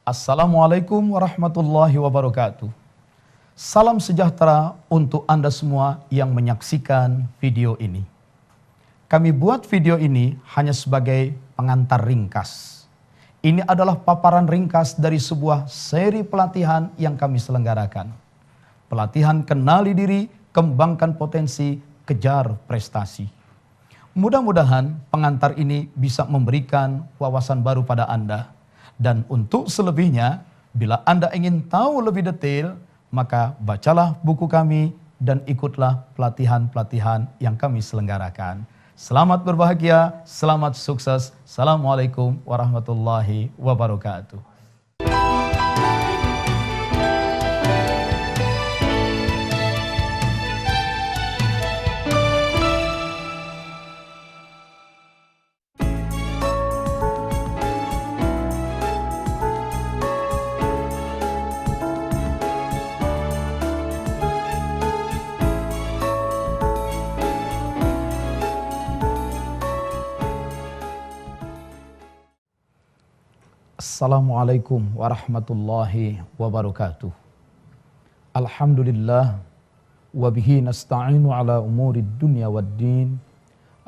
Assalamualaikum warahmatullahi wabarakatuh. Salam sejahtera untuk Anda semua yang menyaksikan video ini. Kami buat video ini hanya sebagai pengantar ringkas. Ini adalah paparan ringkas dari sebuah seri pelatihan yang kami selenggarakan. Pelatihan kenali diri, kembangkan potensi, kejar prestasi. Mudah-mudahan pengantar ini bisa memberikan wawasan baru pada Anda. Dan untuk selebihnya, bila Anda ingin tahu lebih detail, maka bacalah buku kami dan ikutlah pelatihan-pelatihan yang kami selenggarakan. Selamat berbahagia, selamat sukses. Assalamualaikum warahmatullahi wabarakatuh. Assalamualaikum warahmatullahi wabarakatuh. Alhamdulillah wa bihi nasta'inu ala umuri dunya waddin.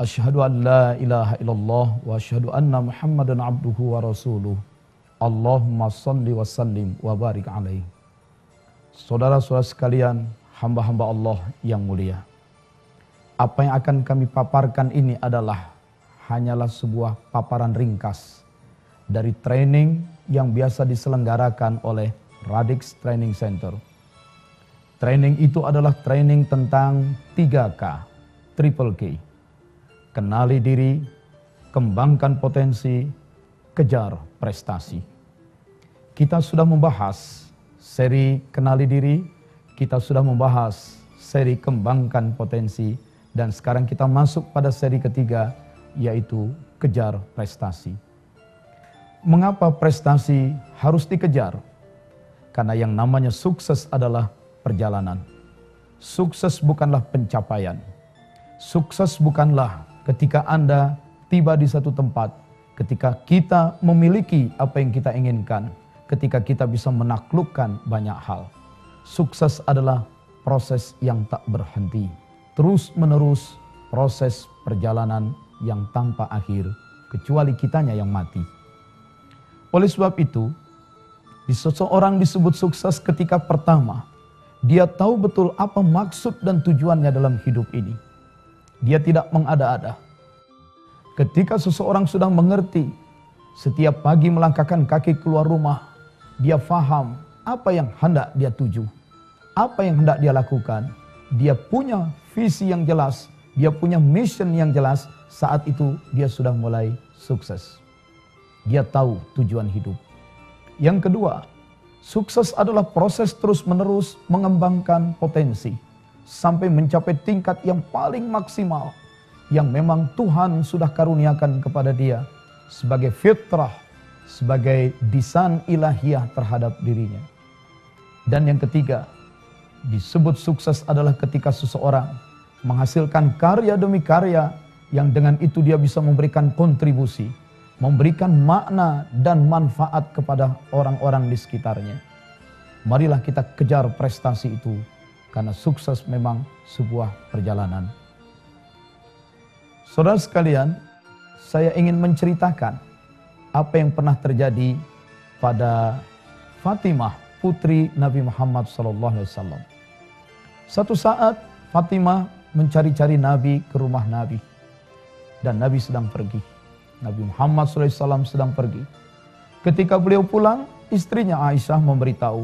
Asyhadu an la ilaha illallah wa asyhadu anna Muhammadan abduhu wa rasuluh. Allahumma salli wa sallim wa barik alaihi. Saudara-saudara sekalian, hamba-hamba Allah yang mulia. Apa yang akan kami paparkan ini adalah hanyalah sebuah paparan ringkas dari training yang biasa diselenggarakan oleh Radix Training Center. Training itu adalah training tentang 3K, Triple K. Kenali diri, kembangkan potensi, kejar prestasi. Kita sudah membahas seri kenali diri, kita sudah membahas seri kembangkan potensi, dan sekarang kita masuk pada seri ketiga, yaitu kejar prestasi. Mengapa prestasi harus dikejar? Karena yang namanya sukses adalah perjalanan. Sukses bukanlah pencapaian. Sukses bukanlah ketika Anda tiba di satu tempat, ketika kita memiliki apa yang kita inginkan, ketika kita bisa menaklukkan banyak hal. Sukses adalah proses yang tak berhenti, terus-menerus proses perjalanan yang tanpa akhir, kecuali kitanya yang mati. Oleh sebab itu, seseorang disebut sukses ketika pertama, dia tahu betul apa maksud dan tujuannya dalam hidup ini. Dia tidak mengada-ada. Ketika seseorang sudah mengerti, setiap pagi melangkahkan kaki keluar rumah, dia faham apa yang hendak dia tuju, apa yang hendak dia lakukan. Dia punya visi yang jelas, dia punya mission yang jelas, saat itu dia sudah mulai sukses. Dia tahu tujuan hidup. Yang kedua, sukses adalah proses terus-menerus mengembangkan potensi sampai mencapai tingkat yang paling maksimal yang memang Tuhan sudah karuniakan kepada dia sebagai fitrah, sebagai desain ilahiyah terhadap dirinya. Dan yang ketiga, disebut sukses adalah ketika seseorang menghasilkan karya demi karya yang dengan itu dia bisa memberikan kontribusi, memberikan makna dan manfaat kepada orang-orang di sekitarnya. Marilah kita kejar prestasi itu, karena sukses memang sebuah perjalanan. Saudara sekalian, saya ingin menceritakan apa yang pernah terjadi pada Fatimah, putri Nabi Muhammad SAW. Satu saat Fatimah mencari-cari Nabi ke rumah Nabi, dan Nabi sedang pergi. Nabi Muhammad SAW sedang pergi. Ketika beliau pulang, istrinya Aisyah memberitahu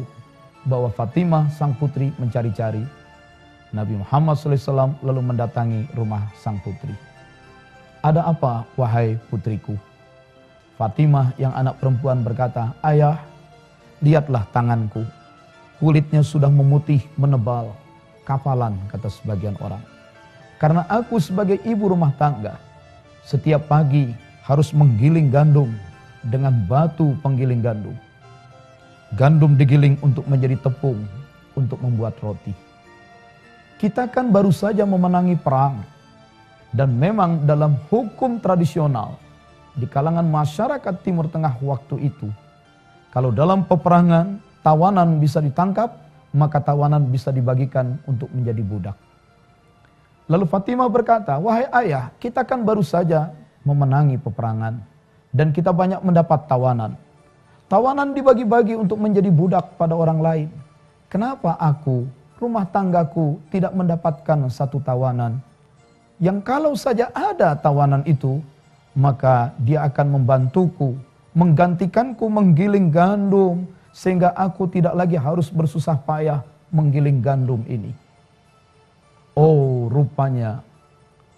bahwa Fatimah sang putri mencari-cari. Nabi Muhammad SAW lalu mendatangi rumah sang putri. Ada apa, wahai putriku? Fatimah yang anak perempuan berkata, ayah, lihatlah tanganku. Kulitnya sudah memutih, menebal, kapalan, kata sebagian orang. Karena aku sebagai ibu rumah tangga, setiap pagi harus menggiling gandum dengan batu penggiling gandum. Gandum digiling untuk menjadi tepung, untuk membuat roti. Kita kan baru saja memenangi perang. Dan memang dalam hukum tradisional, di kalangan masyarakat Timur Tengah waktu itu, Kalau dalam peperangan tawanan bisa ditangkap, maka tawanan bisa dibagikan untuk menjadi budak. Lalu Fatimah berkata, wahai ayah, kita kan baru saja memenangi peperangan dan kita banyak mendapat tawanan. Tawanan dibagi-bagi untuk menjadi budak pada orang lain. Kenapa aku, rumah tanggaku tidak mendapatkan satu tawanan? Yang kalau saja ada tawanan itu, maka dia akan membantuku, menggantikanku menggiling gandum, sehingga aku tidak lagi harus bersusah payah menggiling gandum ini. Oh, rupanya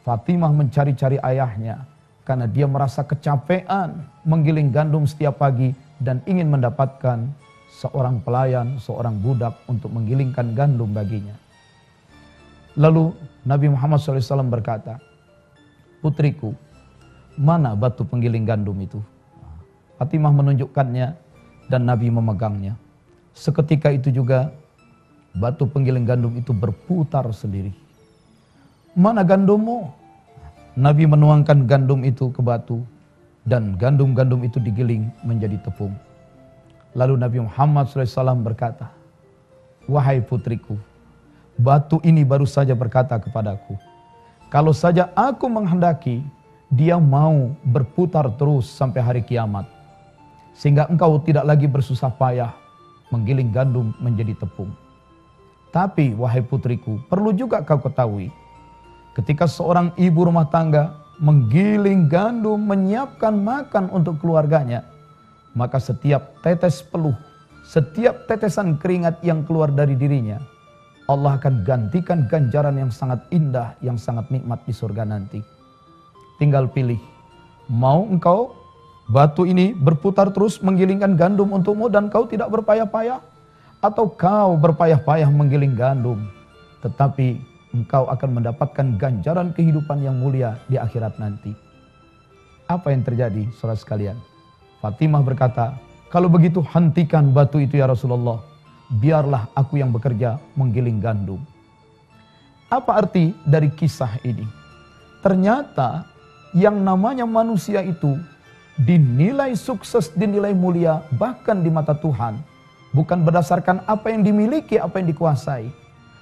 Fatimah mencari-cari ayahnya karena dia merasa kecapean menggiling gandum setiap pagi dan ingin mendapatkan seorang pelayan, seorang budak untuk menggilingkan gandum baginya. Lalu Nabi Muhammad SAW berkata, putriku, mana batu penggiling gandum itu? Fatimah menunjukkannya dan Nabi memegangnya. Seketika itu juga batu penggiling gandum itu berputar sendiri. Mana gandummu? Nabi menuangkan gandum itu ke batu dan gandum-gandum itu digiling menjadi tepung. Lalu Nabi Muhammad SAW berkata, wahai putriku, batu ini baru saja berkata kepadaku, kalau saja aku menghendaki, dia mau berputar terus sampai hari kiamat. Sehingga engkau tidak lagi bersusah payah menggiling gandum menjadi tepung. Tapi wahai putriku, perlu juga kau ketahui, ketika seorang ibu rumah tangga menggiling gandum, menyiapkan makan untuk keluarganya, maka setiap tetes peluh, setiap tetesan keringat yang keluar dari dirinya, Allah akan gantikan ganjaran yang sangat indah, yang sangat nikmat di surga nanti. Tinggal pilih, mau engkau batu ini berputar terus menggilingkan gandum untukmu dan kau tidak berpayah-payah, atau kau berpayah-payah menggiling gandum, tetapi engkau akan mendapatkan ganjaran kehidupan yang mulia di akhirat nanti. Apa yang terjadi, saudara sekalian? Fatimah berkata, kalau begitu hentikan batu itu ya Rasulullah, biarlah aku yang bekerja menggiling gandum. Apa arti dari kisah ini? Ternyata yang namanya manusia itu dinilai sukses, dinilai mulia bahkan di mata Tuhan, bukan berdasarkan apa yang dimiliki, apa yang dikuasai.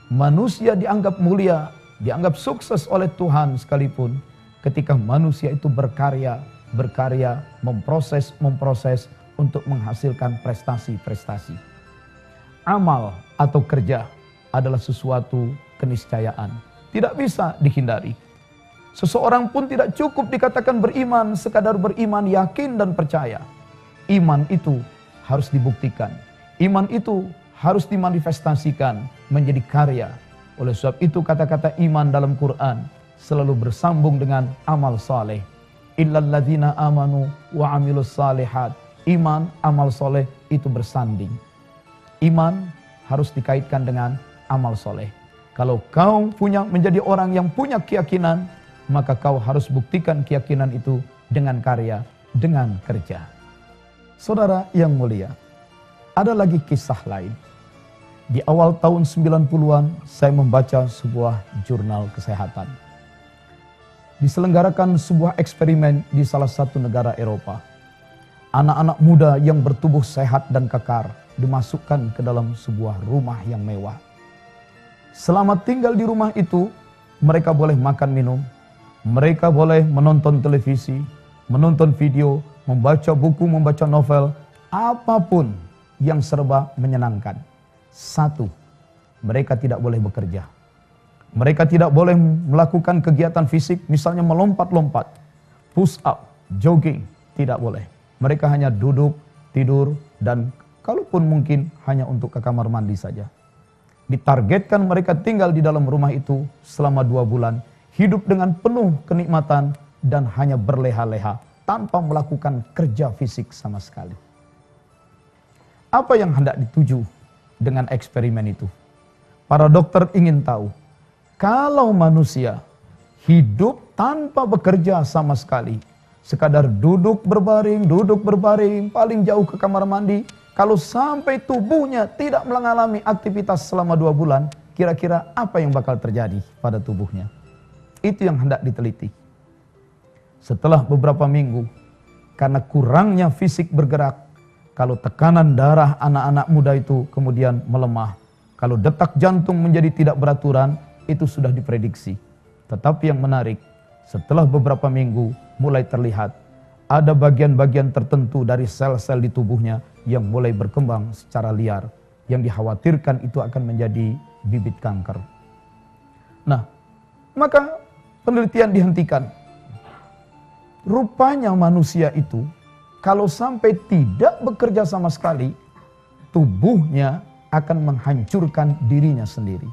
Manusia dianggap mulia, dianggap sukses oleh Tuhan sekalipun ketika manusia itu berkarya, memproses untuk menghasilkan prestasi-prestasi. Amal atau kerja adalah sesuatu keniscayaan, tidak bisa dihindari. Seseorang pun tidak cukup dikatakan beriman, sekadar beriman, yakin dan percaya. Iman itu harus dibuktikan. Iman itu harus dimanifestasikan menjadi karya. Oleh sebab itu kata-kata iman dalam Quran selalu bersambung dengan amal saleh. Illal ladzina amanu wa amilus salihat. Iman, amal soleh itu bersanding. Iman harus dikaitkan dengan amal soleh. Kalau kau menjadi orang yang punya keyakinan, maka kau harus buktikan keyakinan itu dengan karya, dengan kerja. Saudara yang mulia, ada lagi kisah lain. Di awal tahun 90-an saya membaca sebuah jurnal kesehatan. Diselenggarakan sebuah eksperimen di salah satu negara Eropa. Anak-anak muda yang bertubuh sehat dan kekar dimasukkan ke dalam sebuah rumah yang mewah. Selama tinggal di rumah itu, mereka boleh makan minum, mereka boleh menonton televisi, menonton video, membaca buku, membaca novel, apapun yang serba menyenangkan. Satu, mereka tidak boleh bekerja. Mereka tidak boleh melakukan kegiatan fisik, misalnya melompat-lompat, push up, jogging, tidak boleh. Mereka hanya duduk, tidur, dan kalaupun mungkin hanya untuk ke kamar mandi saja. Ditargetkan mereka tinggal di dalam rumah itu selama 2 bulan, hidup dengan penuh kenikmatan dan hanya berleha-leha tanpa melakukan kerja fisik sama sekali. Apa yang hendak dituju dengan eksperimen itu? Para dokter ingin tahu, kalau manusia hidup tanpa bekerja sama sekali, sekadar duduk berbaring, paling jauh ke kamar mandi, kalau sampai tubuhnya tidak mengalami aktivitas selama 2 bulan, kira-kira apa yang bakal terjadi pada tubuhnya? Itu yang hendak diteliti. Setelah beberapa minggu, karena kurangnya fisik bergerak, Kalau tekanan darah anak-anak muda itu kemudian melemah, kalau detak jantung menjadi tidak beraturan, itu sudah diprediksi. Tetapi yang menarik, setelah beberapa minggu mulai terlihat ada bagian-bagian tertentu dari sel-sel di tubuhnya yang mulai berkembang secara liar, yang dikhawatirkan itu akan menjadi bibit kanker. Nah, maka penelitian dihentikan. Rupanya manusia itu kalau sampai tidak bekerja sama sekali, tubuhnya akan menghancurkan dirinya sendiri.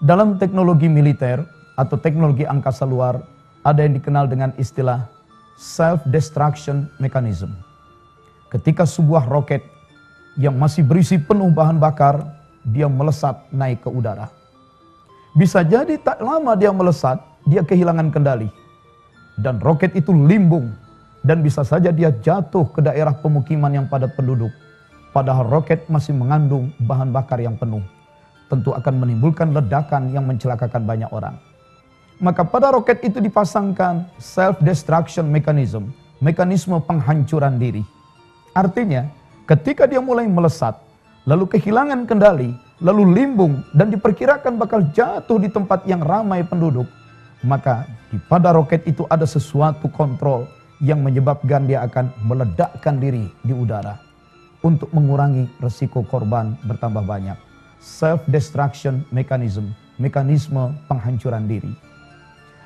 Dalam teknologi militer atau teknologi angkasa luar, ada yang dikenal dengan istilah self-destruction mechanism. Ketika sebuah roket yang masih berisi penuh bahan bakar, dia melesat naik ke udara. Bisa jadi tak lama dia melesat, dia kehilangan kendali. Dan roket itu limbung. Dan bisa saja dia jatuh ke daerah pemukiman yang padat penduduk. Padahal roket masih mengandung bahan bakar yang penuh. Tentu akan menimbulkan ledakan yang mencelakakan banyak orang. Maka pada roket itu dipasangkan self-destruction mechanism, mekanisme penghancuran diri. Artinya, ketika dia mulai melesat, lalu kehilangan kendali, lalu limbung, dan diperkirakan bakal jatuh di tempat yang ramai penduduk, maka pada roket itu ada sesuatu kontrol yang menyebabkan dia akan meledakkan diri di udara untuk mengurangi resiko korban bertambah banyak. Self-destruction mechanism, mekanisme penghancuran diri.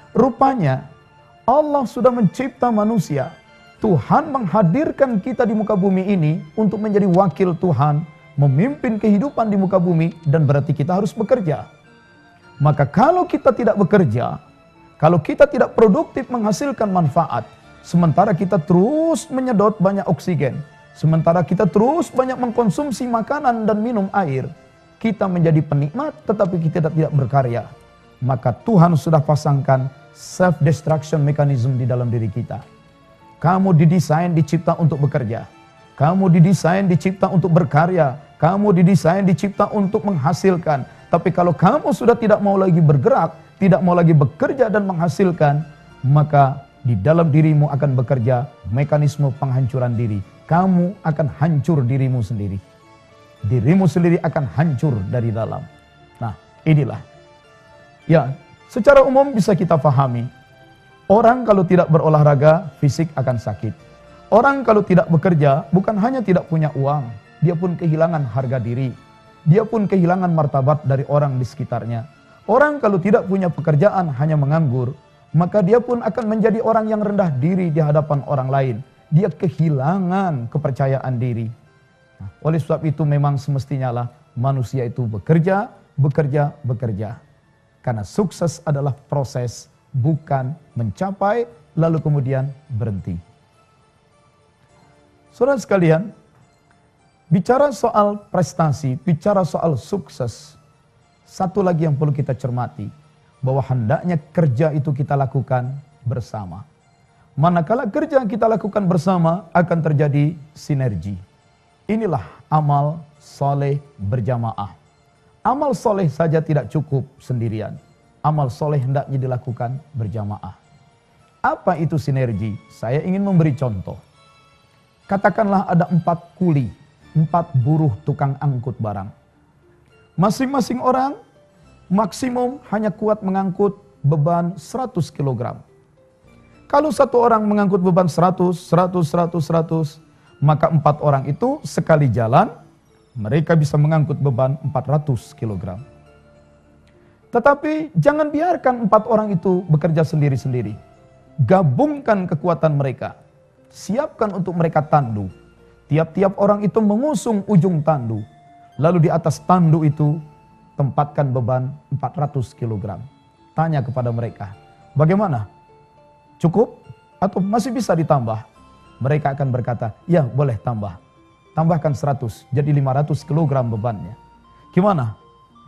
Rupanya Allah sudah mencipta manusia. Tuhan menghadirkan kita di muka bumi ini untuk menjadi wakil Tuhan, memimpin kehidupan di muka bumi, dan berarti kita harus bekerja. Maka kalau kita tidak bekerja, kalau kita tidak produktif menghasilkan manfaat, sementara kita terus menyedot banyak oksigen, sementara kita terus banyak mengkonsumsi makanan dan minum air, kita menjadi penikmat tetapi kita tidak berkarya. Maka Tuhan sudah pasangkan self-destruction mechanism di dalam diri kita. Kamu didesain, dicipta untuk bekerja. Kamu didesain, dicipta untuk berkarya. Kamu didesain, dicipta untuk menghasilkan. Tapi kalau kamu sudah tidak mau lagi bergerak, tidak mau lagi bekerja dan menghasilkan, maka di dalam dirimu akan bekerja mekanisme penghancuran diri. Kamu akan hancur dirimu sendiri. Dirimu sendiri akan hancur dari dalam. Nah, inilah. Ya, secara umum bisa kita pahami. Orang kalau tidak berolahraga, fisik akan sakit. Orang kalau tidak bekerja, bukan hanya tidak punya uang, dia pun kehilangan harga diri. Dia pun kehilangan martabat dari orang di sekitarnya. Orang kalau tidak punya pekerjaan, hanya menganggur, maka dia pun akan menjadi orang yang rendah diri di hadapan orang lain. Dia kehilangan kepercayaan diri. Nah, oleh sebab itu memang semestinya lah manusia itu bekerja, bekerja, bekerja. Karena sukses adalah proses, bukan mencapai lalu kemudian berhenti. Saudara sekalian, bicara soal prestasi, bicara soal sukses, satu lagi yang perlu kita cermati, bahwa hendaknya kerja itu kita lakukan bersama. Manakala kerja yang kita lakukan bersama akan terjadi sinergi. Inilah amal soleh berjamaah. Amal soleh saja tidak cukup sendirian. Amal soleh hendaknya dilakukan berjamaah. Apa itu sinergi? Saya ingin memberi contoh. Katakanlah ada 4 kuli, 4 buruh tukang angkut barang. Masing-masing orang maksimum hanya kuat mengangkut beban 100 kg. Kalau satu orang mengangkut beban 100, maka 4 orang itu sekali jalan, mereka bisa mengangkut beban 400 kg. Tetapi jangan biarkan 4 orang itu bekerja sendiri-sendiri. Gabungkan kekuatan mereka. Siapkan untuk mereka tandu. Tiap-tiap orang itu mengusung ujung tandu. Lalu di atas tandu itu tempatkan beban 400 kg. Tanya kepada mereka, bagaimana? Cukup? Atau masih bisa ditambah? Mereka akan berkata, ya boleh tambah. Tambahkan 100, jadi 500 kg bebannya. Gimana?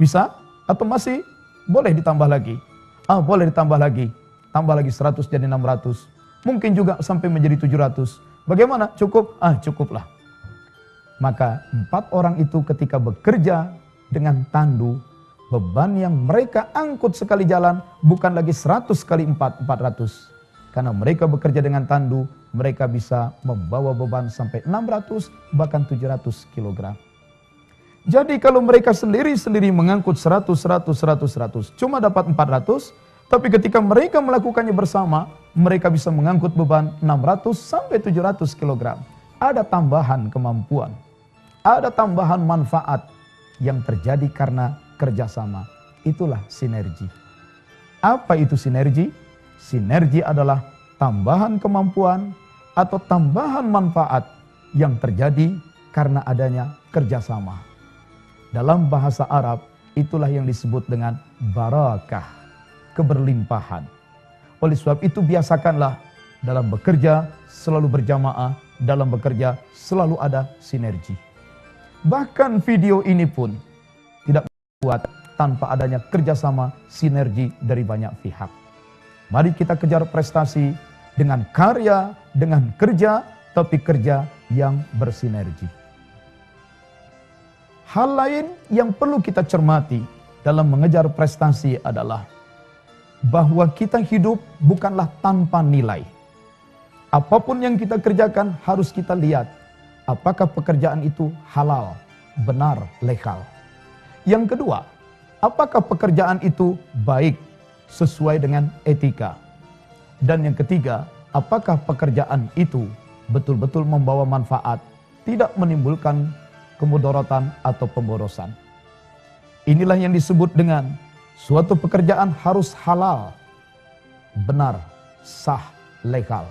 Bisa? Atau masih boleh ditambah lagi? Boleh ditambah lagi. Tambah lagi 100 jadi 600. Mungkin juga sampai menjadi 700. Bagaimana? Cukup? Cukuplah. Maka 4 orang itu ketika bekerja dengan tandu, beban yang mereka angkut sekali jalan bukan lagi 100 kali 4, 400. Karena mereka bekerja dengan tandu, mereka bisa membawa beban sampai 600 bahkan 700 kg. Jadi kalau mereka sendiri-sendiri mengangkut 100, cuma dapat 400, tapi ketika mereka melakukannya bersama, mereka bisa mengangkut beban 600 sampai 700 kg. Ada tambahan kemampuan, ada tambahan manfaat yang terjadi karena kerjasama. Itulah sinergi. Apa itu sinergi? Sinergi adalah tambahan kemampuan atau tambahan manfaat yang terjadi karena adanya kerjasama. Dalam bahasa Arab, itulah yang disebut dengan barakah, keberlimpahan. Oleh sebab itu biasakanlah dalam bekerja selalu berjamaah, dalam bekerja selalu ada sinergi. Bahkan video ini pun tidak dibuat tanpa adanya kerjasama sinergi dari banyak pihak. Mari kita kejar prestasi dengan karya, dengan kerja, tapi kerja yang bersinergi. Hal lain yang perlu kita cermati dalam mengejar prestasi adalah bahwa kita hidup bukanlah tanpa nilai. Apapun yang kita kerjakan harus kita lihat apakah pekerjaan itu halal, benar, legal. Yang kedua, apakah pekerjaan itu baik, sesuai dengan etika. Dan yang ketiga, apakah pekerjaan itu betul-betul membawa manfaat, tidak menimbulkan kemudaratan atau pemborosan. Inilah yang disebut dengan suatu pekerjaan harus halal, benar, sah, legal.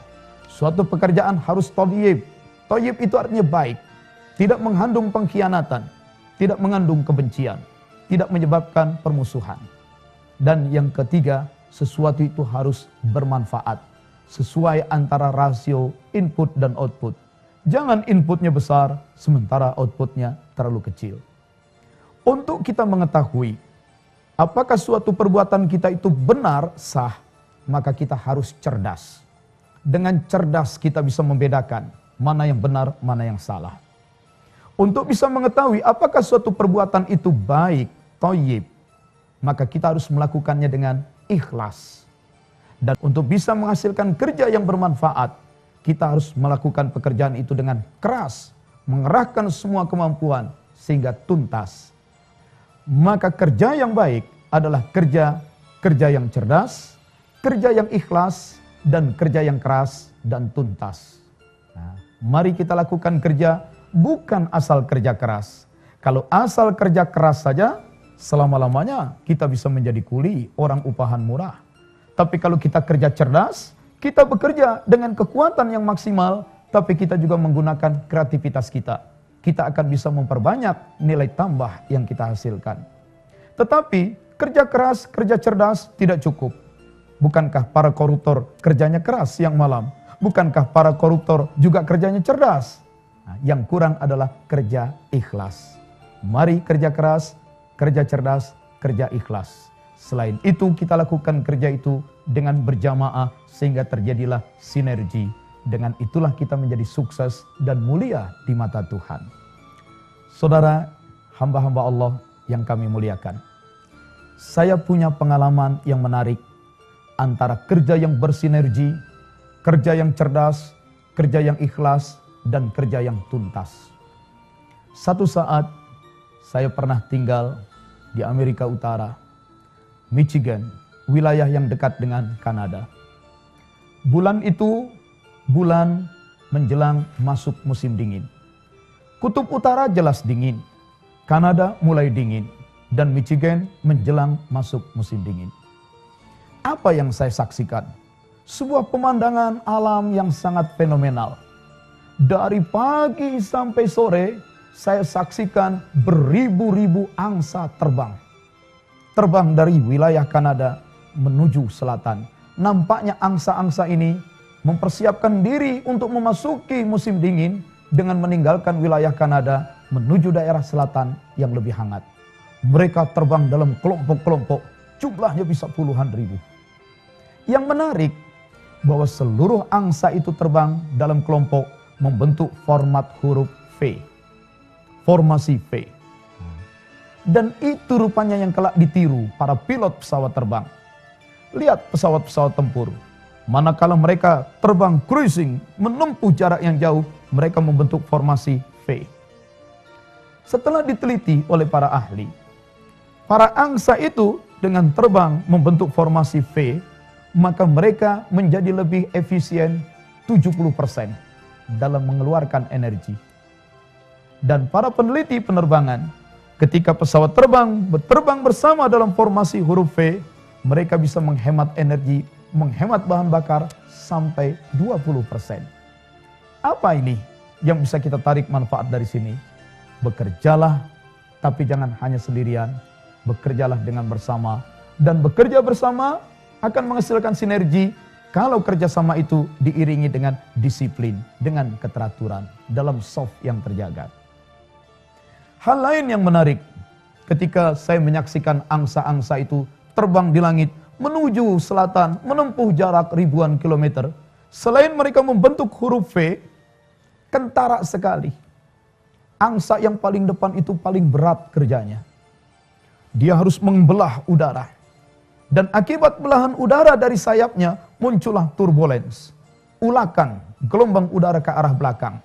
Suatu pekerjaan harus thayyib. Thayyib itu artinya baik, tidak mengandung pengkhianatan, tidak mengandung kebencian, tidak menyebabkan permusuhan. Dan yang ketiga, sesuatu itu harus bermanfaat, sesuai antara rasio input dan output. Jangan inputnya besar, sementara outputnya terlalu kecil. Untuk kita mengetahui apakah suatu perbuatan kita itu benar, sah, maka kita harus cerdas. Dengan cerdas kita bisa membedakan mana yang benar, mana yang salah. Untuk bisa mengetahui apakah suatu perbuatan itu baik, thayyib, maka kita harus melakukannya dengan ikhlas. Dan untuk bisa menghasilkan kerja yang bermanfaat, kita harus melakukan pekerjaan itu dengan keras, mengerahkan semua kemampuan sehingga tuntas. Maka kerja yang baik adalah kerja yang cerdas, kerja yang ikhlas, dan kerja yang keras dan tuntas. Nah, mari kita lakukan kerja bukan asal kerja keras. Kalau asal kerja keras saja, selama-lamanya kita bisa menjadi kuli, orang upahan murah. Tapi kalau kita kerja cerdas, kita bekerja dengan kekuatan yang maksimal, tapi kita juga menggunakan kreativitas kita. Kita akan bisa memperbanyak nilai tambah yang kita hasilkan. Tetapi kerja keras, kerja cerdas tidak cukup. Bukankah para koruptor kerjanya keras siang malam? Bukankah para koruptor juga kerjanya cerdas? Nah, yang kurang adalah kerja ikhlas. Mari kerja keras, kerja cerdas, kerja ikhlas. Selain itu kita lakukan kerja itu dengan berjamaah sehingga terjadilah sinergi. Dengan itulah kita menjadi sukses dan mulia di mata Tuhan. Saudara, hamba-hamba Allah yang kami muliakan. Saya punya pengalaman yang menarik antara kerja yang bersinergi, kerja yang cerdas, kerja yang ikhlas, dan kerja yang tuntas. Satu saat saya pernah tinggal di Amerika Utara, Michigan, wilayah yang dekat dengan Kanada. Bulan itu bulan menjelang masuk musim dingin. Kutub Utara jelas dingin, Kanada mulai dingin, dan Michigan menjelang masuk musim dingin. Apa yang saya saksikan? Sebuah pemandangan alam yang sangat fenomenal. Dari pagi sampai sore, saya saksikan beribu-ribu angsa terbang. Terbang dari wilayah Kanada menuju selatan. Nampaknya angsa-angsa ini mempersiapkan diri untuk memasuki musim dingin dengan meninggalkan wilayah Kanada menuju daerah selatan yang lebih hangat. Mereka terbang dalam kelompok-kelompok, jumlahnya bisa puluhan ribu. Yang menarik, bahwa seluruh angsa itu terbang dalam kelompok membentuk format huruf V. Formasi V. Dan itu rupanya yang kelak ditiru para pilot pesawat terbang. Lihat pesawat-pesawat tempur. Manakala mereka terbang cruising, menempuh jarak yang jauh, mereka membentuk formasi V. Setelah diteliti oleh para ahli, para angsa itu dengan terbang membentuk formasi V, maka mereka menjadi lebih efisien 70% dalam mengeluarkan energi. Dan para peneliti penerbangan, ketika pesawat terbang bersama dalam formasi huruf V, mereka bisa menghemat energi, menghemat bahan bakar sampai 20%. Apa ini yang bisa kita tarik manfaat dari sini? Bekerjalah, tapi jangan hanya sendirian. Bekerjalah dengan bersama. Dan bekerja bersama akan menghasilkan sinergi kalau kerjasama itu diiringi dengan disiplin, dengan keteraturan dalam soft yang terjaga. Hal lain yang menarik, ketika saya menyaksikan angsa-angsa itu terbang di langit, menuju selatan, menempuh jarak ribuan kilometer. Selain mereka membentuk huruf V, kentara sekali. Angsa yang paling depan itu paling berat kerjanya. Dia harus membelah udara. Dan akibat belahan udara dari sayapnya, muncullah turbulence. Ulakan gelombang udara ke arah belakang.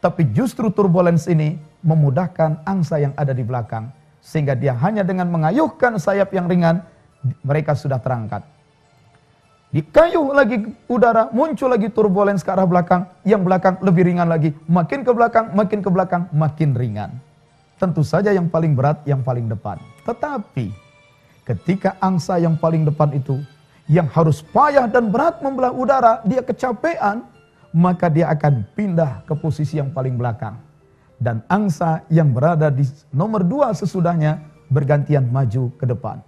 Tapi justru turbulence ini memudahkan angsa yang ada di belakang. Sehingga dia hanya dengan mengayuhkan sayap yang ringan, mereka sudah terangkat. Dikayuh lagi udara, muncul lagi turbulence ke arah belakang, yang belakang lebih ringan lagi, makin ke belakang, makin ringan. Tentu saja yang paling berat, yang paling depan. Tetapi, ketika angsa yang paling depan itu, yang harus payah dan berat membelah udara, dia kecapean, maka dia akan pindah ke posisi yang paling belakang. Dan angsa yang berada di nomor 2 sesudahnya, bergantian maju ke depan.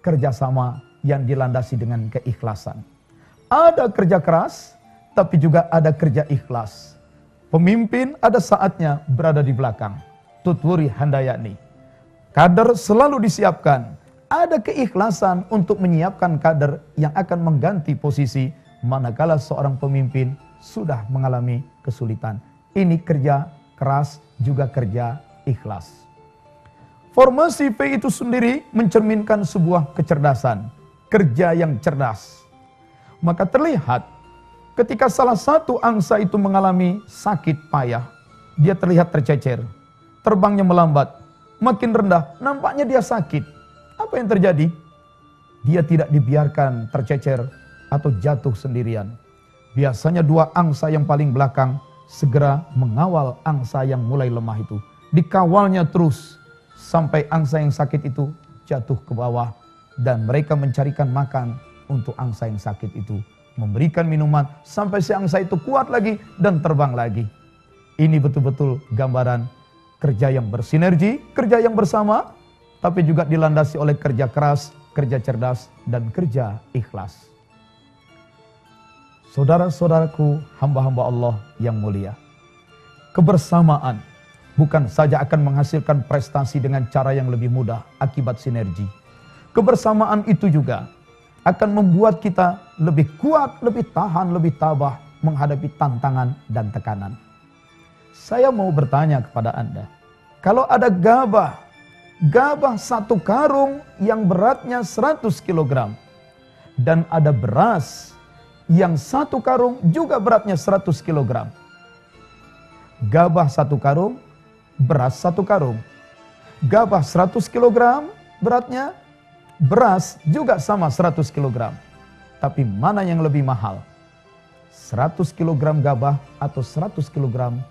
Kerjasama yang dilandasi dengan keikhlasan. Ada kerja keras, tapi juga ada kerja ikhlas. Pemimpin ada saatnya berada di belakang. Tutwuri Handayani. Kader selalu disiapkan. Ada keikhlasan untuk menyiapkan kader yang akan mengganti posisi manakala seorang pemimpin sudah mengalami kesulitan. Ini kerja keras, juga kerja ikhlas. Formasi V itu sendiri mencerminkan sebuah kecerdasan, kerja yang cerdas. Maka terlihat ketika salah satu angsa itu mengalami sakit payah, dia terlihat tercecer, terbangnya melambat, makin rendah, nampaknya dia sakit. Apa yang terjadi? Dia tidak dibiarkan tercecer atau jatuh sendirian. Biasanya 2 angsa yang paling belakang segera mengawal angsa yang mulai lemah itu. Dikawalnya terus sampai angsa yang sakit itu jatuh ke bawah, dan mereka mencarikan makan untuk angsa yang sakit itu, memberikan minuman sampai si angsa itu kuat lagi dan terbang lagi. Ini betul-betul gambaran kerja yang bersinergi, kerja yang bersama, tapi juga dilandasi oleh kerja keras, kerja cerdas, dan kerja ikhlas. Saudara-saudaraku, hamba-hamba Allah yang mulia, kebersamaan bukan saja akan menghasilkan prestasi dengan cara yang lebih mudah akibat sinergi. Kebersamaan itu juga akan membuat kita lebih kuat, lebih tahan, lebih tabah menghadapi tantangan dan tekanan. Saya mau bertanya kepada Anda, kalau ada gabah 1 karung yang beratnya 100 kg, dan ada beras yang 1 karung juga beratnya 100 kg. Gabah 1 karung, beras 1 karung. Gabah 100 kg beratnya, beras juga sama 100 kg. Tapi mana yang lebih mahal? 100 kg gabah atau 100 kg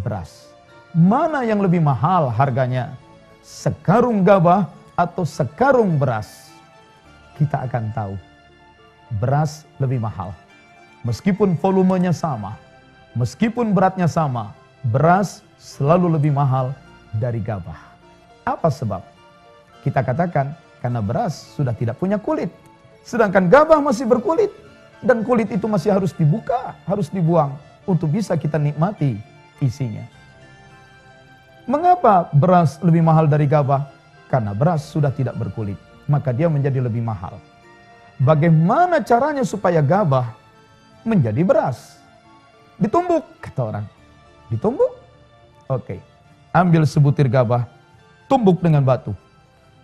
beras? Mana yang lebih mahal harganya? Sekarung gabah atau sekarung beras? Kita akan tahu. Beras lebih mahal. Meskipun volumenya sama, meskipun beratnya sama, beras selalu lebih mahal dari gabah. Apa sebab? Kita katakan karena beras sudah tidak punya kulit, sedangkan gabah masih berkulit, dan kulit itu masih harus dibuka, harus dibuang untuk bisa kita nikmati isinya. Mengapa beras lebih mahal dari gabah? Karena beras sudah tidak berkulit, maka dia menjadi lebih mahal. Bagaimana caranya supaya gabah menjadi beras? Ditumbuk, kata orang. Ditumbuk? Oke. Ambil sebutir gabah, tumbuk dengan batu,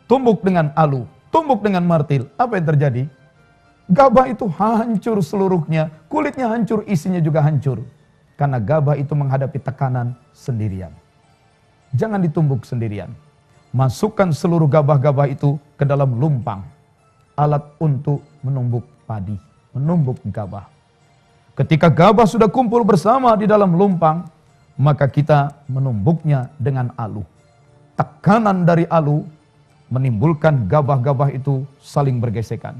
tumbuk dengan alu, tumbuk dengan martil. Apa yang terjadi? Gabah itu hancur seluruhnya, kulitnya hancur, isinya juga hancur. Karena gabah itu menghadapi tekanan sendirian. Jangan ditumbuk sendirian. Masukkan seluruh gabah-gabah itu ke dalam lumpang. Alat untuk menumbuk padi, menumbuk gabah. Ketika gabah sudah kumpul bersama di dalam lumpang, maka kita menumbuknya dengan alu. Tekanan dari alu menimbulkan gabah-gabah itu saling bergesekan.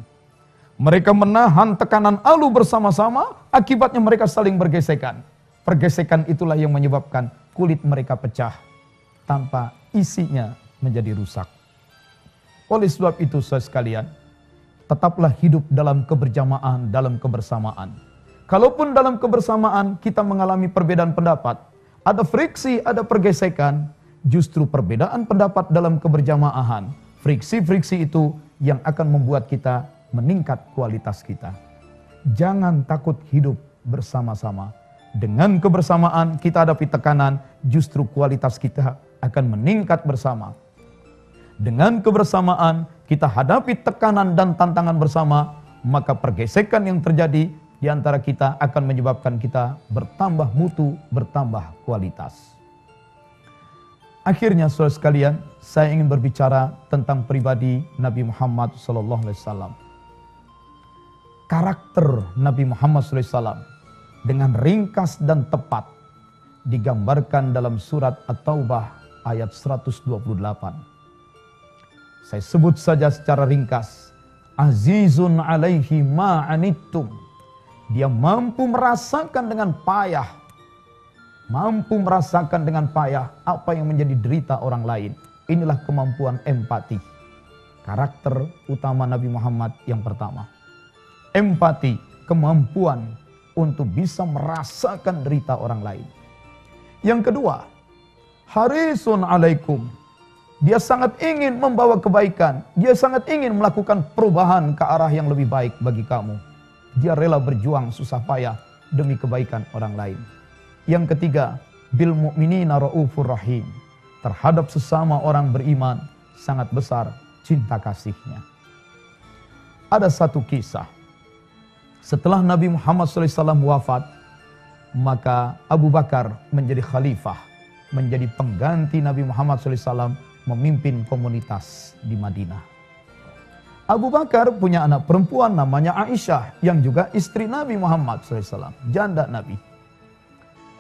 Mereka menahan tekanan alu bersama-sama, akibatnya mereka saling bergesekan. Pergesekan itulah yang menyebabkan kulit mereka pecah tanpa isinya menjadi rusak. Oleh sebab itu, saudara sekalian, tetaplah hidup dalam keberjamaah, dalam kebersamaan. Kalaupun dalam kebersamaan kita mengalami perbedaan pendapat, ada friksi, ada pergesekan, justru perbedaan pendapat dalam keberjamahan, friksi-friksi itu yang akan membuat kita meningkat kualitas kita. Jangan takut hidup bersama-sama. Dengan kebersamaan kita hadapi tekanan, justru kualitas kita akan meningkat bersama. Dengan kebersamaan kita hadapi tekanan dan tantangan bersama, maka pergesekan yang terjadi di antara kita akan menyebabkan kita bertambah mutu, bertambah kualitas. Akhirnya saudara sekalian, saya ingin berbicara tentang pribadi Nabi Muhammad SAW. Karakter Nabi Muhammad SAW dengan ringkas dan tepat digambarkan dalam surat At-Taubah ayat 128. Saya sebut saja secara ringkas. Azizun alaihi ma'anittum. Dia mampu merasakan dengan payah. Mampu merasakan dengan payah apa yang menjadi derita orang lain. Inilah kemampuan empati. Karakter utama Nabi Muhammad yang pertama. Empati, kemampuan untuk bisa merasakan derita orang lain. Yang kedua, harisun alaikum. Dia sangat ingin membawa kebaikan. Dia sangat ingin melakukan perubahan ke arah yang lebih baik bagi kamu. Dia rela berjuang susah payah demi kebaikan orang lain. Yang ketiga, bil mu'minina raufur rahim. Terhadap sesama orang beriman sangat besar cinta kasihnya. Ada satu kisah. Setelah Nabi Muhammad SAW wafat, maka Abu Bakar menjadi khalifah, menjadi pengganti Nabi Muhammad SAW memimpin komunitas di Madinah. Abu Bakar punya anak perempuan namanya Aisyah, yang juga istri Nabi Muhammad SAW, janda Nabi.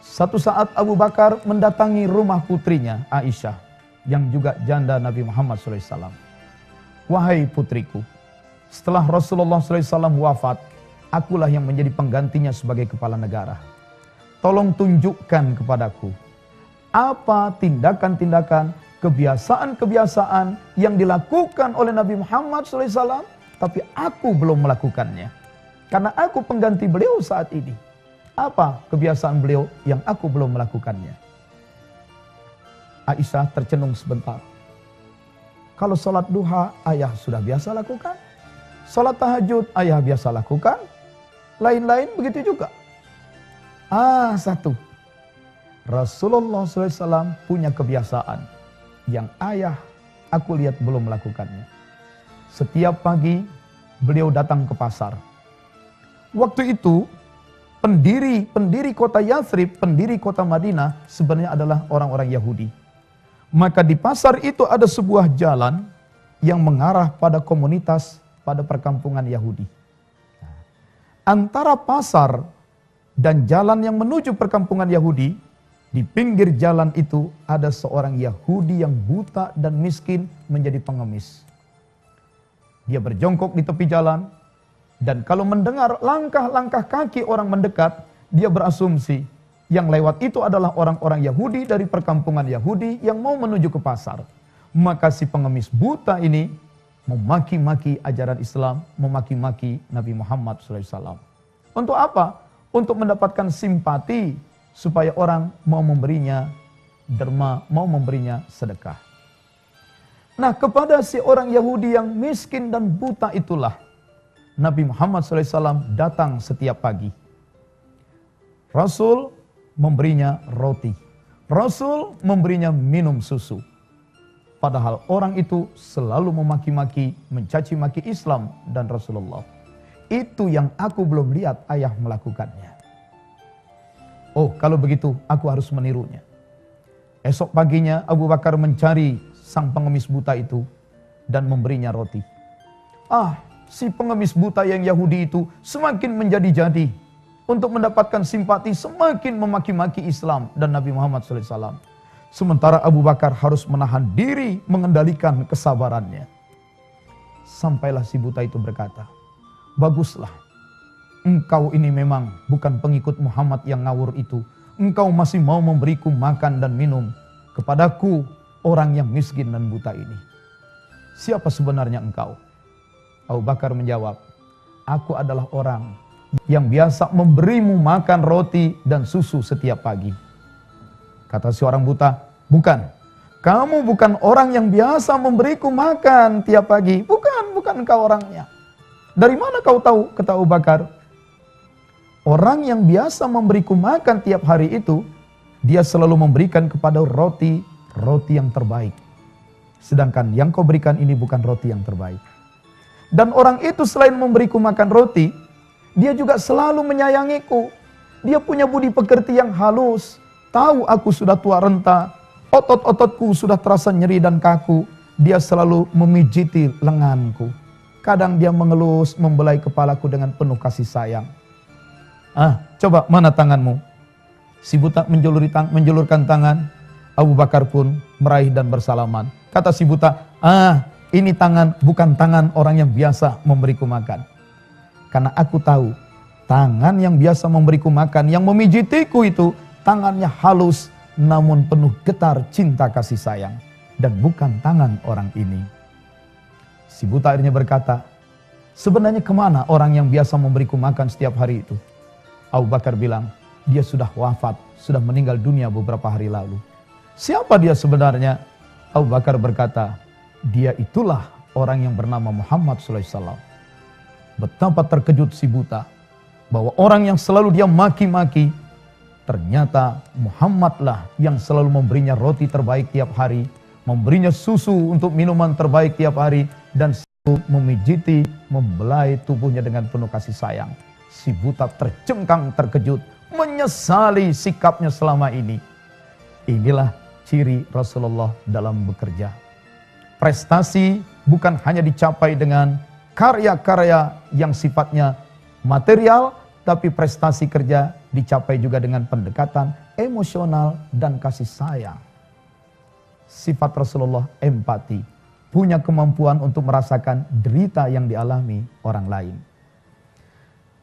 Satu saat Abu Bakar mendatangi rumah putrinya Aisyah, yang juga janda Nabi Muhammad SAW. Wahai putriku, setelah Rasulullah SAW wafat, akulah yang menjadi penggantinya sebagai kepala negara. Tolong tunjukkan kepadaku apa tindakan-tindakan, kebiasaan-kebiasaan yang dilakukan oleh Nabi Muhammad SAW, tapi aku belum melakukannya. Karena aku pengganti beliau saat ini. Apa kebiasaan beliau yang aku belum melakukannya? Aisyah tercenung sebentar. Kalau sholat duha, ayah sudah biasa lakukan. Sholat tahajud, ayah biasa lakukan. Lain-lain begitu juga. Satu. Rasulullah SAW punya kebiasaan yang ayah aku lihat belum melakukannya. Setiap pagi beliau datang ke pasar. Waktu itu pendiri kota Yathrib, pendiri kota Madinah sebenarnya adalah orang-orang Yahudi. Maka di pasar itu ada sebuah jalan yang mengarah pada komunitas, pada perkampungan Yahudi. Antara pasar dan jalan yang menuju perkampungan Yahudi, di pinggir jalan itu ada seorang Yahudi yang buta dan miskin menjadi pengemis. Dia berjongkok di tepi jalan, dan kalau mendengar langkah-langkah kaki orang mendekat, dia berasumsi yang lewat itu adalah orang-orang Yahudi dari perkampungan Yahudi yang mau menuju ke pasar. Maka si pengemis buta ini memaki-maki ajaran Islam, memaki-maki Nabi Muhammad SAW. Untuk apa? Untuk mendapatkan simpati, supaya orang mau memberinya derma, mau memberinya sedekah. Nah, kepada si orang Yahudi yang miskin dan buta itulah Nabi Muhammad SAW datang setiap pagi. Rasul memberinya roti. Rasul memberinya minum susu. Padahal orang itu selalu memaki-maki, mencaci maki Islam dan Rasulullah. Itu yang aku belum lihat ayah melakukannya. Oh, kalau begitu aku harus menirunya. Esok paginya Abu Bakar mencari sang pengemis buta itu dan memberinya roti. Si pengemis buta yang Yahudi itu semakin menjadi-jadi. Untuk mendapatkan simpati semakin memaki-maki Islam dan Nabi Muhammad SAW. Sementara Abu Bakar harus menahan diri, mengendalikan kesabarannya. Sampailah si buta itu berkata, baguslah, engkau ini memang bukan pengikut Muhammad yang ngawur itu. Engkau masih mau memberiku makan dan minum kepadaku, orang yang miskin dan buta ini. Siapa sebenarnya engkau? Abu Bakar menjawab, aku adalah orang yang biasa memberimu makan roti dan susu setiap pagi. Kata si orang buta, bukan. Kamu bukan orang yang biasa memberiku makan tiap pagi. Bukan engkau orangnya. Dari mana kau tahu? Kata Abu Bakar. Orang yang biasa memberiku makan tiap hari itu, dia selalu memberikan kepada roti yang terbaik. Sedangkan yang kau berikan ini bukan roti yang terbaik. Dan orang itu selain memberiku makan roti, dia juga selalu menyayangiku. Dia punya budi pekerti yang halus. Tahu aku sudah tua renta, otot-ototku sudah terasa nyeri dan kaku. Dia selalu memijiti lenganku. Kadang dia mengelus, membelai kepalaku dengan penuh kasih sayang. Coba mana tanganmu? Si buta menjulurkan tangan. Abu Bakar pun meraih dan bersalaman. Kata si buta, ini tangan bukan tangan orang yang biasa memberiku makan. Karena aku tahu, tangan yang biasa memberiku makan, yang memijitiku itu, tangannya halus, namun penuh getar cinta kasih sayang. Dan bukan tangan orang ini. Si buta akhirnya berkata, sebenarnya kemana orang yang biasa memberiku makan setiap hari itu? Abu Bakar bilang, dia sudah wafat, sudah meninggal dunia beberapa hari lalu. Siapa dia sebenarnya? Abu Bakar berkata, dia itulah orang yang bernama Muhammad SAW. Betapa terkejut si buta, bahwa orang yang selalu dia maki-maki, ternyata Muhammadlah yang selalu memberinya roti terbaik tiap hari, memberinya susu untuk minuman terbaik tiap hari, dan selalu memijiti, membelai tubuhnya dengan penuh kasih sayang. Si buta tercengkang terkejut, menyesali sikapnya selama ini. Inilah ciri Rasulullah dalam bekerja. Prestasi bukan hanya dicapai dengan karya-karya yang sifatnya material, tapi prestasi kerja dicapai juga dengan pendekatan emosional dan kasih sayang. Sifat Rasulullah empati, punya kemampuan untuk merasakan derita yang dialami orang lain.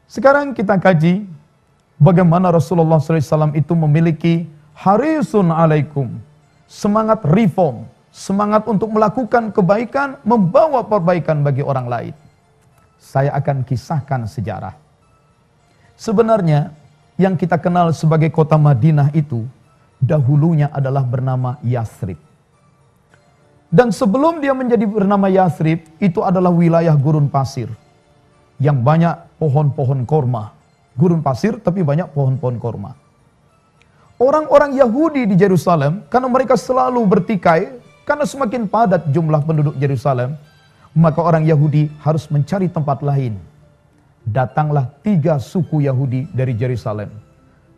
Sekarang kita kaji bagaimana Rasulullah SAW itu memiliki harisun alaikum, semangat reform, semangat untuk melakukan kebaikan, membawa perbaikan bagi orang lain. Saya akan kisahkan sejarah. Sebenarnya yang kita kenal sebagai kota Madinah itu dahulunya adalah bernama Yathrib. Dan sebelum dia menjadi bernama Yathrib, itu adalah wilayah gurun pasir yang banyak pohon-pohon korma. Gurun pasir tapi banyak pohon-pohon korma. Orang-orang Yahudi di Yerusalem, karena mereka selalu bertikai, karena semakin padat jumlah penduduk Yerusalem, maka orang Yahudi harus mencari tempat lain. Datanglah 3 suku Yahudi dari Yerusalem.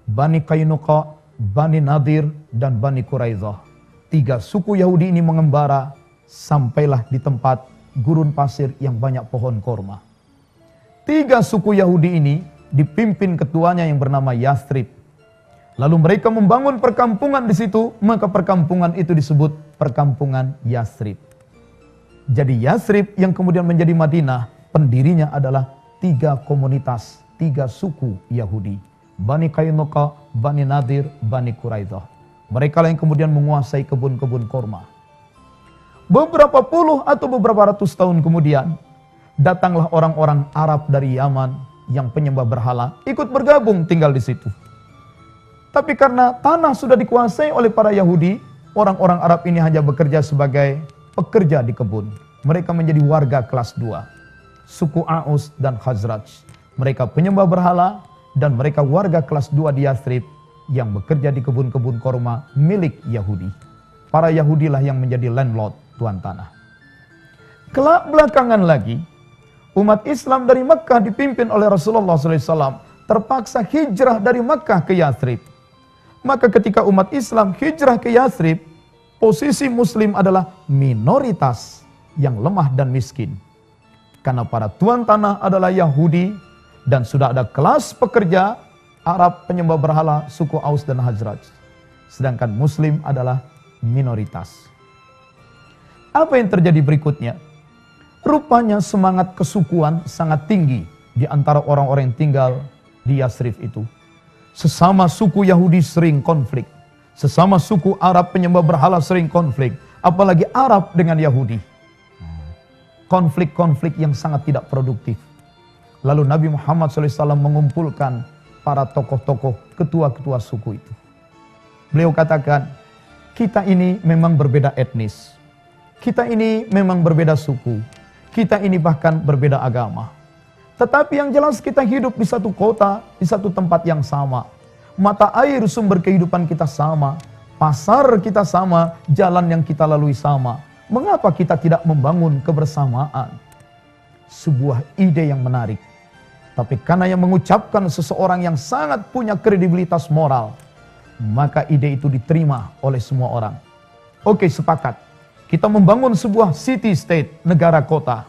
Bani Qainuqa, Bani Nadir, dan Bani Quraidah. 3 suku Yahudi ini mengembara, sampailah di tempat gurun pasir yang banyak pohon korma. 3 suku Yahudi ini dipimpin ketuanya yang bernama Yathrib. Lalu mereka membangun perkampungan di situ, maka perkampungan itu disebut perkampungan Yathrib. Jadi Yathrib yang kemudian menjadi Madinah, pendirinya adalah 3 komunitas, 3 suku Yahudi. Bani Qainuqa, Bani Nadir, Bani Quraidah. Mereka lah yang kemudian menguasai kebun-kebun korma. Beberapa puluh atau beberapa ratus tahun kemudian, datanglah orang-orang Arab dari Yaman yang penyembah berhala, ikut bergabung tinggal di situ. Tapi karena tanah sudah dikuasai oleh para Yahudi, orang-orang Arab ini hanya bekerja sebagai pekerja di kebun. Mereka menjadi warga kelas 2. Suku Aus dan Khazraj. Mereka penyembah berhala dan mereka warga kelas 2 di Yathrib yang bekerja di kebun-kebun korma milik Yahudi. Para Yahudilah yang menjadi landlord, tuan tanah. Kelak belakangan lagi, Umat Islam dari Mekah dipimpin oleh Rasulullah SAW terpaksa hijrah dari Mekah ke Yathrib. Maka ketika umat Islam hijrah ke Yathrib, posisi Muslim adalah minoritas yang lemah dan miskin. Karena para tuan tanah adalah Yahudi dan sudah ada kelas pekerja Arab penyembah berhala suku Aus dan Khazraj. Sedangkan Muslim adalah minoritas. Apa yang terjadi berikutnya? Rupanya semangat kesukuan sangat tinggi di antara orang-orang yang tinggal di Yathrib itu. Sesama suku Yahudi sering konflik. Sesama suku Arab penyembah berhala sering konflik. Apalagi Arab dengan Yahudi. Konflik-konflik yang sangat tidak produktif. Lalu Nabi Muhammad SAW mengumpulkan para tokoh-tokoh, ketua-ketua suku itu. Beliau katakan, kita ini memang berbeda etnis. Kita ini memang berbeda suku. Kita ini bahkan berbeda agama. Tetapi yang jelas kita hidup di satu kota, di satu tempat yang sama. Mata air sumber kehidupan kita sama. Pasar kita sama, jalan yang kita lalui sama. Mengapa kita tidak membangun kebersamaan? Sebuah ide yang menarik. Tapi karena yang mengucapkan seseorang yang sangat punya kredibilitas moral, maka ide itu diterima oleh semua orang. Oke, sepakat. Kita membangun sebuah city state, negara kota.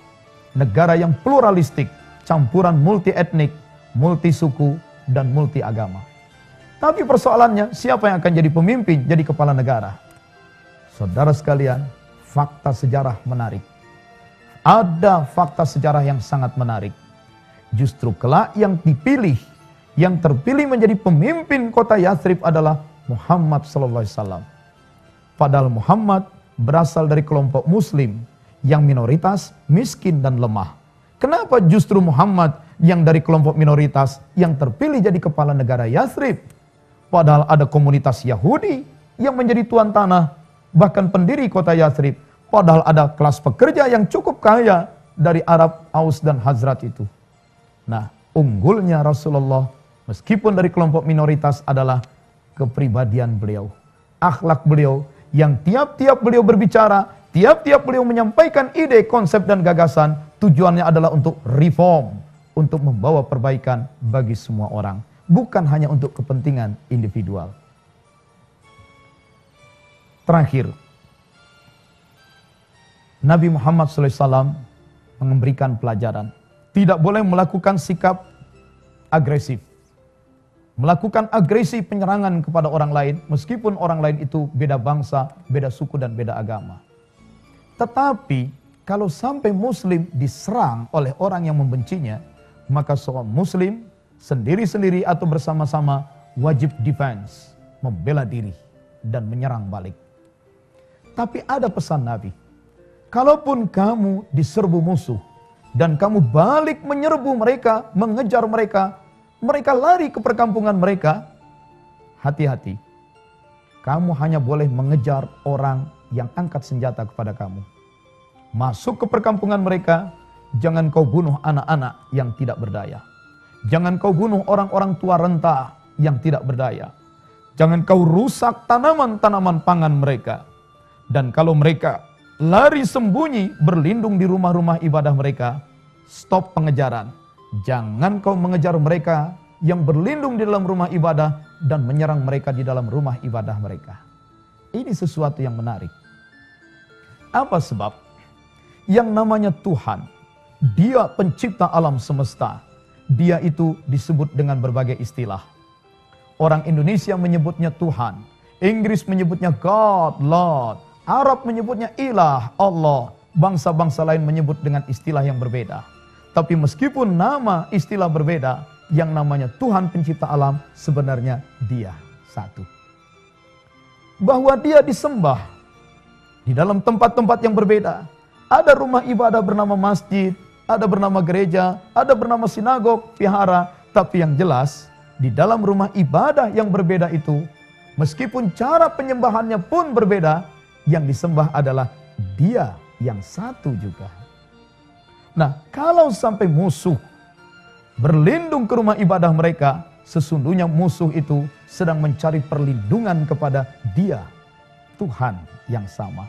Negara yang pluralistik, campuran multi etnik, multi suku, dan multi agama. Tapi persoalannya, siapa yang akan jadi pemimpin, jadi kepala negara? Saudara sekalian, fakta sejarah menarik. Ada fakta sejarah yang sangat menarik. Justru kelak yang dipilih, yang terpilih menjadi pemimpin kota Yathrib adalah Muhammad SAW. Padahal Muhammad berasal dari kelompok muslim yang minoritas, miskin dan lemah. Kenapa justru Muhammad yang dari kelompok minoritas yang terpilih jadi kepala negara Yathrib? Padahal ada komunitas Yahudi yang menjadi tuan tanah, bahkan pendiri kota Yathrib. Padahal ada kelas pekerja yang cukup kaya dari Arab, Aus dan Khazraj itu. Nah, unggulnya Rasulullah meskipun dari kelompok minoritas adalah kepribadian beliau, akhlak beliau, yang tiap-tiap beliau berbicara, tiap-tiap beliau menyampaikan ide, konsep dan gagasan, tujuannya adalah untuk reform, untuk membawa perbaikan bagi semua orang, bukan hanya untuk kepentingan individual. Terakhir, Nabi Muhammad SAW memberikan pelajaran, tidak boleh melakukan sikap agresif. Melakukan agresi penyerangan kepada orang lain, meskipun orang lain itu beda bangsa, beda suku dan beda agama. Tetapi, kalau sampai muslim diserang oleh orang yang membencinya, maka seorang muslim sendiri-sendiri atau bersama-sama wajib defense, membela diri dan menyerang balik. Tapi ada pesan Nabi, kalaupun kamu diserbu musuh, dan kamu balik menyerbu mereka, mengejar mereka, mereka lari ke perkampungan mereka, hati-hati. Kamu hanya boleh mengejar orang yang angkat senjata kepada kamu. Masuk ke perkampungan mereka, jangan kau bunuh anak-anak yang tidak berdaya. Jangan kau bunuh orang-orang tua renta yang tidak berdaya. Jangan kau rusak tanaman-tanaman pangan mereka. Dan kalau mereka lari sembunyi berlindung di rumah-rumah ibadah mereka, stop pengejaran. Jangan kau mengejar mereka yang berlindung di dalam rumah ibadah dan menyerang mereka di dalam rumah ibadah mereka. Ini sesuatu yang menarik. Apa sebab? Yang namanya Tuhan, Dia pencipta alam semesta. Dia itu disebut dengan berbagai istilah. Orang Indonesia menyebutnya Tuhan, Inggris menyebutnya God, Lord, Arab menyebutnya Ilah, Allah. Bangsa-bangsa lain menyebut dengan istilah yang berbeda. Tapi meskipun nama istilah berbeda, yang namanya Tuhan pencipta alam sebenarnya Dia satu. Bahwa Dia disembah di dalam tempat-tempat yang berbeda. Ada rumah ibadah bernama masjid, ada bernama gereja, ada bernama sinagog, vihara. Tapi yang jelas, di dalam rumah ibadah yang berbeda itu, meskipun cara penyembahannya pun berbeda, yang disembah adalah Dia yang satu juga. Nah, kalau sampai musuh berlindung ke rumah ibadah mereka, sesungguhnya musuh itu sedang mencari perlindungan kepada Dia, Tuhan yang sama.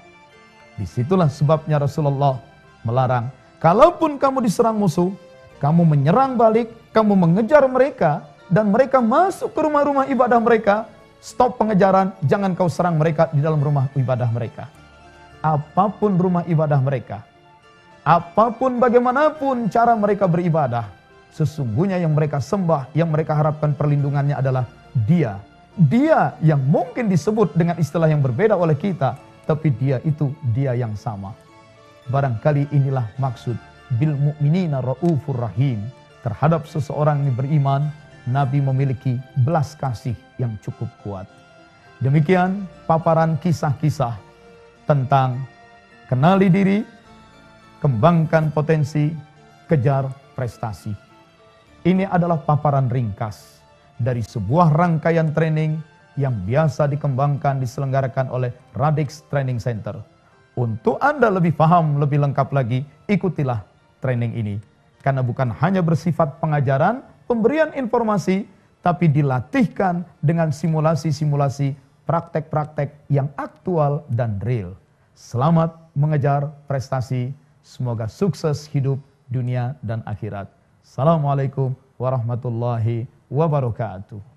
Disitulah sebabnya Rasulullah melarang, Kalaupun kamu diserang musuh, kamu menyerang balik, kamu mengejar mereka, dan mereka masuk ke rumah-rumah ibadah mereka, stop pengejaran, jangan kau serang mereka di dalam rumah ibadah mereka. Apapun rumah ibadah mereka, apapun bagaimanapun cara mereka beribadah, sesungguhnya yang mereka sembah, yang mereka harapkan perlindungannya adalah Dia. Dia yang mungkin disebut dengan istilah yang berbeda oleh kita, tapi Dia itu Dia yang sama. Barangkali inilah maksud bil mu'minina raufur rahim. Terhadap seseorang yang beriman, Nabi memiliki belas kasih yang cukup kuat. Demikian paparan kisah-kisah tentang kenali diri, kembangkan potensi, kejar prestasi. Ini adalah paparan ringkas dari sebuah rangkaian training yang biasa dikembangkan diselenggarakan oleh Radix Training Center. Untuk Anda lebih paham, lebih lengkap lagi, ikutilah training ini. Karena bukan hanya bersifat pengajaran, pemberian informasi, tapi dilatihkan dengan simulasi-simulasi, praktek-praktek yang aktual dan real. Selamat mengejar prestasi, semoga sukses hidup dunia dan akhirat. Assalamualaikum warahmatullahi wabarakatuh.